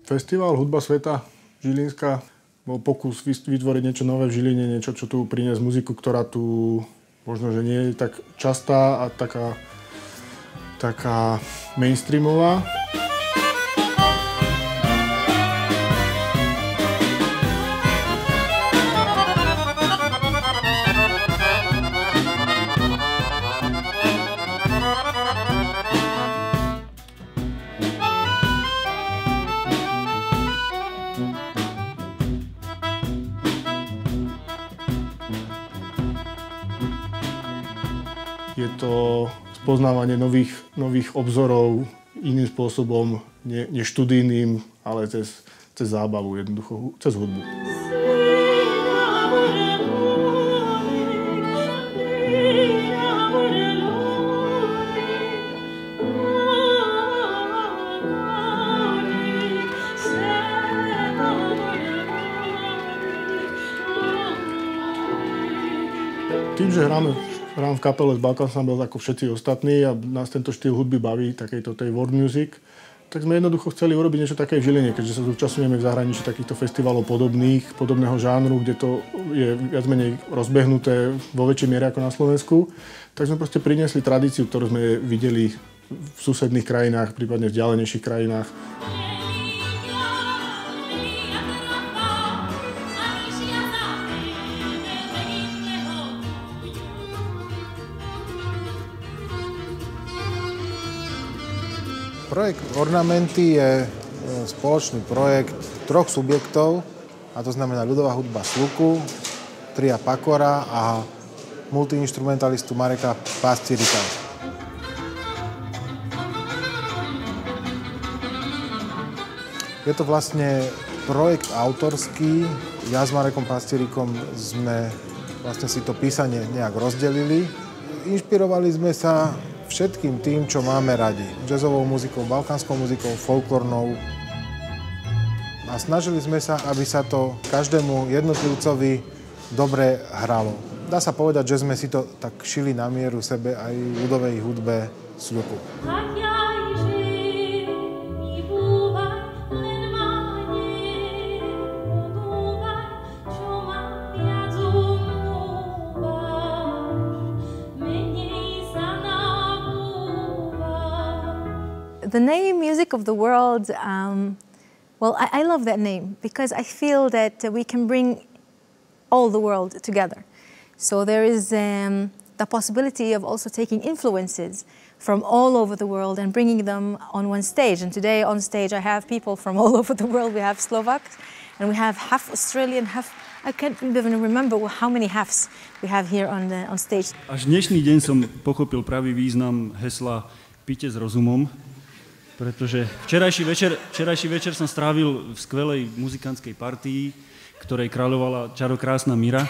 Festival Hudba sveta Žilinská bol pokus vytvoriť niečo nové v Žiline, niečo, čo tu priniesť muziku, ktorá tu možno, že nie je tak častá a taká mainstreamová. Je to spoznávanie nových obzorov iným spôsobom, nie študijným, ale cez zábavu, jednoducho, cez hudbu. Tým, že hrám v kapele z Balkan Ensemble ako všetci ostatní a nás tento štýl hudby baví, takejto tej world music, tak sme jednoducho chceli urobiť niečo také v Žiline, keďže sa zúčastňujeme v zahraničí takýchto festivalov podobného žánru, kde to je viac menej rozbehnuté vo väčšej miere ako na Slovensku, tak sme proste priniesli tradíciu, ktorú sme videli v susedných krajinách, prípadne v vzdialenejších krajinách. Projekt Ornamenty je spoločný projekt 3 subjektov, a to znamená ľudová hudba Sluku, tria Pakora a multiinstrumentalistu Mareka Pastierika. Je to vlastne projekt autorský. Ja s Marekom Pastierikom sme vlastne si to písanie nejak rozdelili. Inšpirovali sme sa všetkým tým, čo máme radi. Jazzovou muzikou, balkánskou muzikou, folklórnou. A snažili sme sa, aby sa to každému jednotlivcovi dobre hralo. Dá sa povedať, že sme si to tak šili na mieru sebe aj ľudovej hudbe Sluku. The name Music of the World, well, I love that name because I feel that we can bring all the world together. So there is the possibility of also taking influences from all over the world and bringing them on one stage. And today on stage I have people from all over the world. We have Slovaks and we have half Australian, half... I can't even remember how many halves we have here on stage. Až dnešný deň som pochopil pravý význam hesla Pite s rozumom, pretože včerajší večer som strávil v skvelej muzikantskej partii, ktorej kráľovala čarokrásna Mira.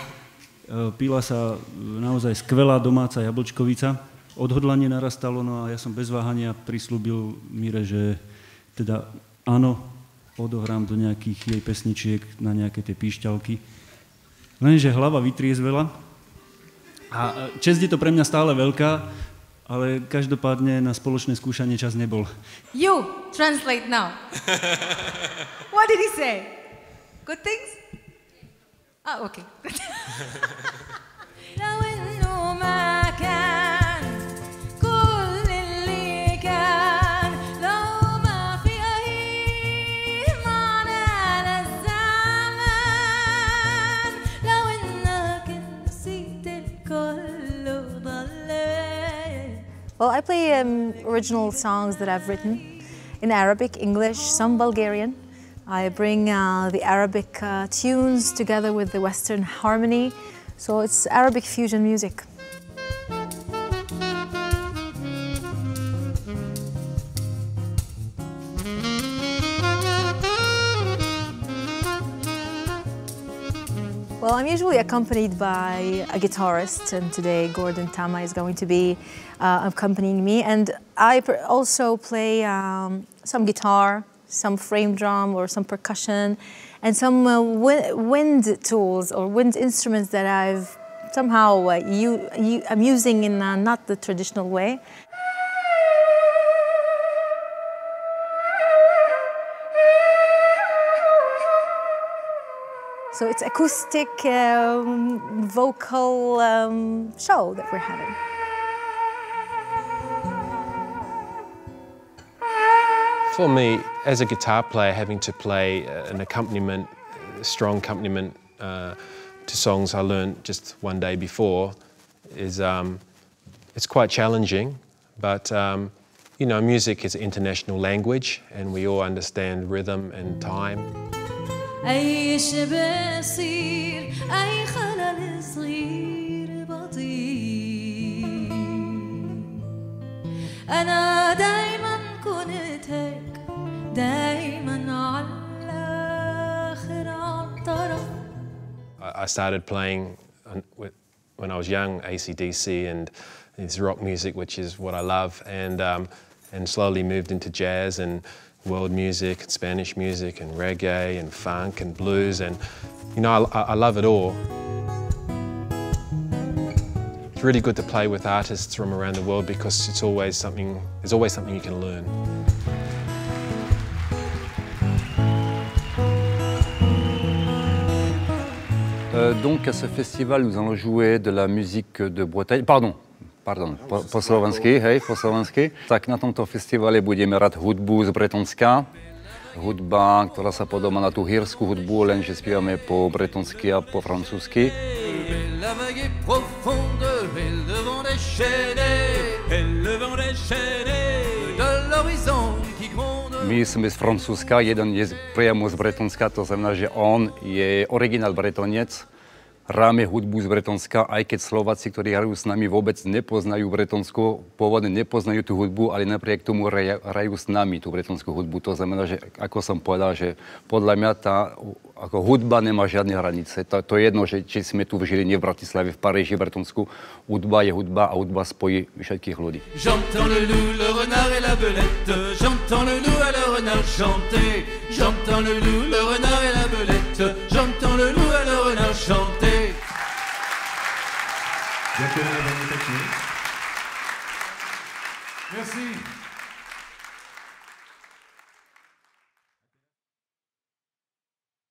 Pila sa naozaj skvelá domáca jablčkovica. Odhodlanie narastalo, no a ja som bez váhania prislúbil Mire, že teda áno, odohrám do nejakých jej pesničiek na nejaké tie píšťalky. Lenže hlava vytriezvela a česť je to pre mňa stále veľká, ale každopádne na spoločné skúšanie čas nebol. You translate now. What did he say? Good things? Ah, okay. Well, I play original songs that I've written in Arabic, English, some Bulgarian. I bring the Arabic tunes together with the Western harmony, so it's Arabic fusion music. Well, I'm usually accompanied by a guitarist, and today Gordon Tama is going to be accompanying me. And I also play some guitar, some frame drum or some percussion, and some wind tools or wind instruments that I've somehow I'm using in not the traditional way. So it's acoustic vocal show that we're having. For me, as a guitar player, having to play an accompaniment, a strong accompaniment to songs I learned just one day before is it's quite challenging, but you know, music is an international language and we all understand rhythm and time. أي شبه صير أي خلل صغير بطيء أنا دايما كنت هيك دايما على آخر عالطرف. I started playing when I was young, AC/DC and it's rock music, which is what I love, and slowly moved into jazz and world music, and Spanish music, and reggae, and funk, and blues, and you know, I love it all. It's really good to play with artists from around the world because there's always something you can learn. Donc à ce festival, nous allons jouer de la musique de Bretagne. Pardon, po slovensky, hej, po slovensky. Tak na tomto festivale budeme hrať hudbu z Bretonska. Hudba, ktorá sa podobá na tú hírskú hudbu, lenže spievame po bretonsky a po francúzsky. My sme z Francúzska, jeden je priamo z Bretonska, to znamená, že on je originál Bretonec. Hráme hudbu z Bretonska, aj keď Slováci, ktorí hrajú s nami, vôbec nepoznajú Bretonsko, pôvodne nepoznajú tú hudbu, ale napriek tomu hrajú s nami tú bretonskú hudbu. To znamená, že ako som povedal, že podľa mňa tá ako hudba nemá žiadne hranice. To je jedno, že či sme tu v Žiline, v Bratislave, v Paríži, v Bretonsku. Hudba je hudba a hudba spojí všetkých ľudí. J'entends le loup, le renard et la belette. J'entends le loup et le renard chanter. J'entends le loup, le renard et la belette. J'entends le loup et le renard chanter. Ďakujeme veľmi pekne. Merci.